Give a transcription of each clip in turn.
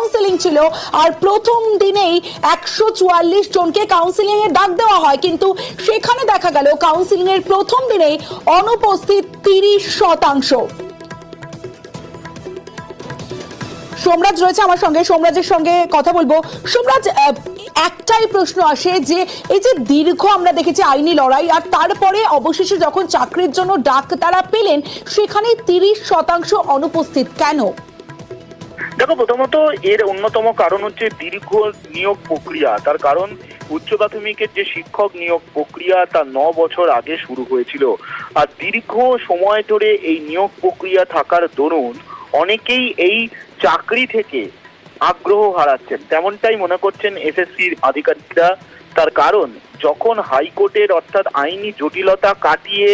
Counselling ছিল, আর প্রথম দিনেই 144 জনকে কাউন্সেলিং এর ডাক দেওয়া হয়, কিন্তু সেখানে দেখা গেল কাউন্সেলিং এর প্রথম দিনেই অনুপস্থিত 30%। সোমরাজ রয়েছে আমার সঙ্গে, সোমরাজের সঙ্গে কথা বলবো। সোমরাজ, একটাই প্রশ্ন আসে যে এই যে দীর্ঘ আমরা দেখেছি আইনি লড়াই, আর তারপরে অবশেষে যখন চাকরির জন্য ডাক তারা পেলেন, সেখানে 30% অনুপস্থিত কেন? দেখো, প্রথমত এর অন্যতম কারণ হচ্ছে দীর্ঘ নিয়োগ প্রক্রিয়া। তার কারণ উচ্চ প্রাথমিকের যে শিক্ষক নিয়োগ প্রক্রিয়া তা 9 বছর আগে শুরু হয়েছিল, আর দীর্ঘ সময় ধরে এই নিয়োগ প্রক্রিয়া থাকার দরুন অনেকেই এই চাকরি থেকে আগ্রহ হারাচ্ছেন, তেমনটাই মনে করছেন এসএসসির আধিকারিকরা। তার কারণ যখন হাইকোর্টের অর্থাৎ আইনি জটিলতা কাটিয়ে,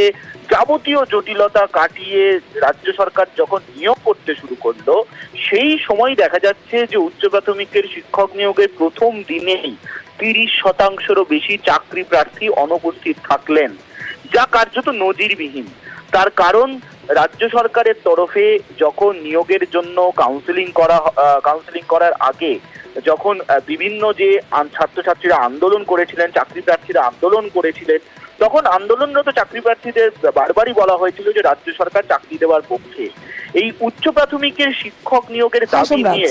যাবতীয় জটিলতা কাটিয়ে রাজ্য সরকার যখন নিয়োগ করতে শুরু করলো, সেই সময় দেখা যাচ্ছে যে উচ্চ প্রাথমিকের শিক্ষক নিয়োগের প্রথম দিনেই 30%-রও বেশি চাকরি প্রার্থী অনুপস্থিত থাকলেন, যা কার্যত নজিরবিহীন। তার কারণ রাজ্য সরকারের তরফে যখন নিয়োগের জন্য কাউন্সেলিং করার আগে যখন বিভিন্ন যে ছাত্রছাত্রীরা আন্দোলন করেছিলেন, চাকরি প্রার্থীরা আন্দোলন করেছিলেন, তখন আন্দোলনরত চাকরি প্রার্থীদের বারবারই বলা হয়েছিল যে রাজ্য সরকার চাকরি দেওয়ার পক্ষে। এই উচ্চ প্রাথমিকের শিক্ষক নিয়োগের দাবি নিয়ে